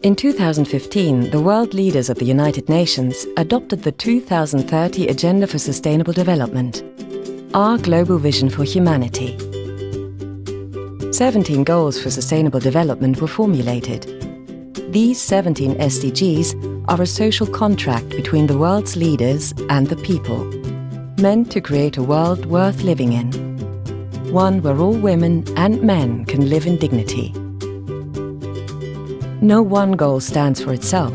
In 2015, the world leaders of the United Nations adopted the 2030 Agenda for Sustainable Development, our global vision for humanity. 17 goals for sustainable development were formulated. These 17 SDGs are a social contract between the world's leaders and the people, meant to create a world worth living in, one where all women and men can live in dignity. No one goal stands for itself.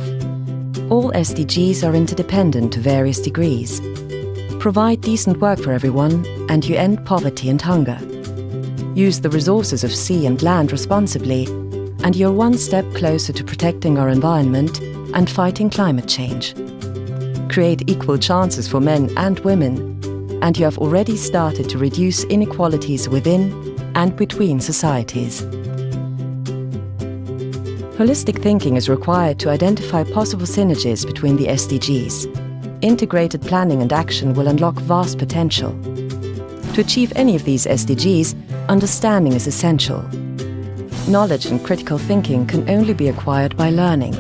All SDGs are interdependent to various degrees. Provide decent work for everyone, and you end poverty and hunger. Use the resources of sea and land responsibly, and you're one step closer to protecting our environment and fighting climate change. Create equal chances for men and women, and you have already started to reduce inequalities within and between societies. Holistic thinking is required to identify possible synergies between the SDGs. Integrated planning and action will unlock vast potential. To achieve any of these SDGs, understanding is essential. Knowledge and critical thinking can only be acquired by learning.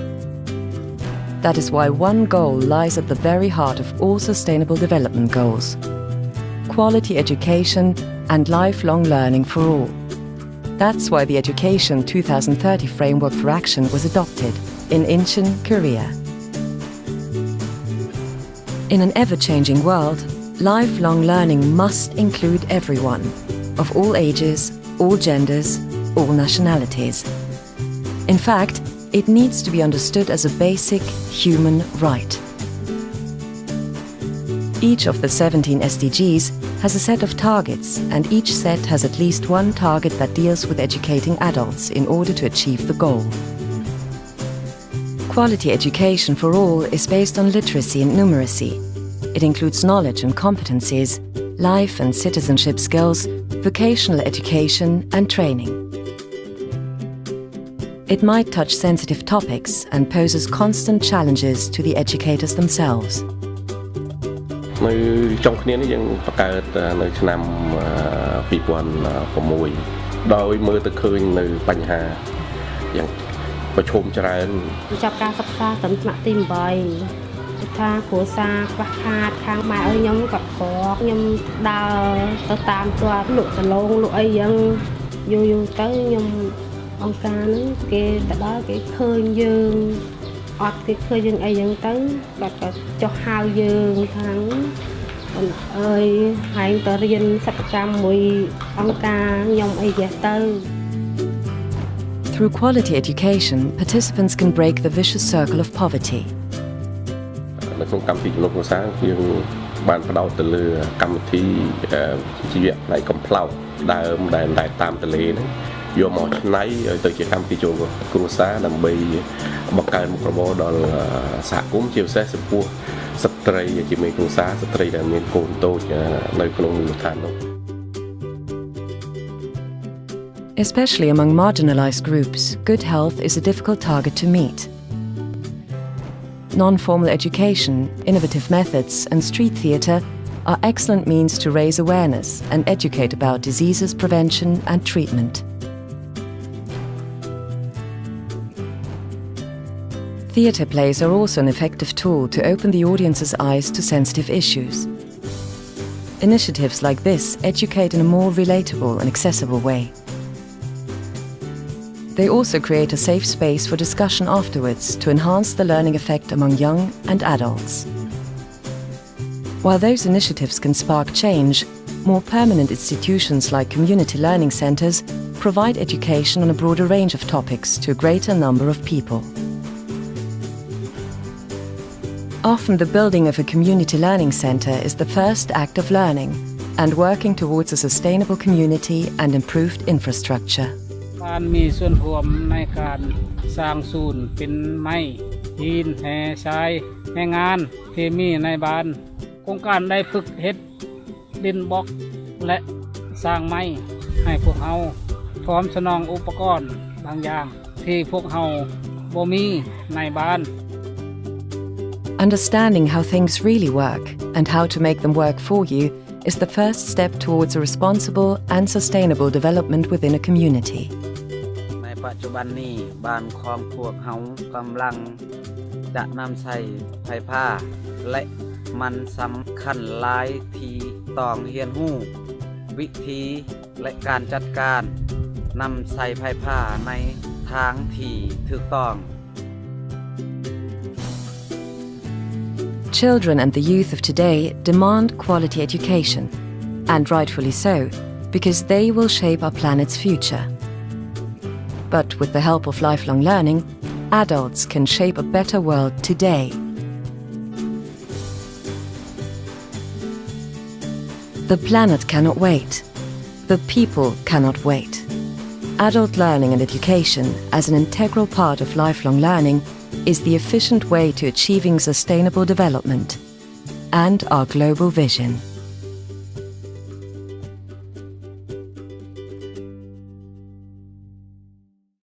That is why one goal lies at the very heart of all sustainable development goals: quality education and lifelong learning for all. That's why the Education 2030 Framework for Action was adopted in Incheon, Korea. In an ever-changing world, lifelong learning must include everyone, of all ages, all genders, all nationalities. In fact, it needs to be understood as a basic human right. Each of the 17 SDGs has a set of targets, and each set has at least one target that deals with educating adults in order to achieve the goal. Quality education for all is based on literacy and numeracy. It includes knowledge and competencies, life and citizenship skills, vocational education and training. It might touch sensitive topics and poses constant challenges to the educators themselves. នៅចុងគ្នានេះយើងបង្កើតនៅឆ្នាំ2006 ដោយមើលទៅឃើញនៅបញ្ហាយ៉ាងប្រឈមច្រើនចាប់ការសិក្សាត្រឹមថ្នាក់ទី8ថាគ្រួសារខ្វះខាតខាងម៉ែឲ្យខ្ញុំគាត់ក្រខ្ញុំដើរទៅតាមគាត់លក់សាឡូងលក់អីយ៉ាងយូរទៅខ្ញុំអង្គការហ្នឹងគេទៅដល់គេឃើញយើងអត់គេឃើញយើងអីយ៉ាងទៅគាត់ក៏ចុះហៅយើងខាងអើយហើយទៅរៀនសិប្បកម្មមួយអង្គការខ្ញុំអីយ៉ាងទៅ Through quality education, participants can break the vicious circle of poverty. នៅក្នុងកម្មវិធីជំនួយគ្រួសារយើងបានផ្ដោតទៅលើកម្មវិធីជីវៈផ្នែកកំប្លោកដើមដែលតាមទន្លេហ្នឹងយកមកឆ្នៃឲ្យទៅជាកម្មវិធីជំនួយគ្រួសារដើម្បីបង្កើនមុខរបរដល់សហគមន៍ជាពិសេសចំពោះស្ត្រីជាមេគ្រួសារស្ត្រីដែលមានកូនតូចនៅក្នុងមូលដ្ឋាននោះ Especially among marginalized groups, good health is a difficult target to meet. Non-formal education, innovative methods and street theatre are excellent means to raise awareness and educate about diseases prevention and treatment. Theatre plays are also an effective tool to open the audience's eyes to sensitive issues. Initiatives like this educate in a more relatable and accessible way. They also create a safe space for discussion afterwards to enhance the learning effect among young and adults. While those initiatives can spark change, more permanent institutions like community learning centres provide education on a broader range of topics to a greater number of people. Often the building of a community learning centre is the first act of learning and working towards a sustainable community and improved infrastructure. การมีส่วนร่วมในการสร้างศูนย์เป็นไม้หินแห่ทรายแห่งานเคมีในบ้านโครงการได้ฝึกเฮ็ดดินบล็อกและสร้างไม้ให้พวกเราพร้อมสนองอุปกรณ์บางอย่างที่พวกเราบ่มีในบ้าน Understanding how things really work and how to make them work for you is the first step towards a responsible and sustainable development within a community. ในปั จจุบันนี้บ้านของพวกเฮากำลังจะนำใส่ไฟผ้าและมันสำคัญหลายที่ต้องเรียนรู้วิธีและการจัดการนำใส่ไฟผ้าในทางที่ถูกต้อง Children and the youth of today demand quality education, and rightfully so, because they will shape our planet's future. But with the help of lifelong learning, adults can shape a better world today. The planet cannot wait. The people cannot wait. Adult learning and education, as an integral part of lifelong learning, is the efficient way to achieving sustainable development and our global vision.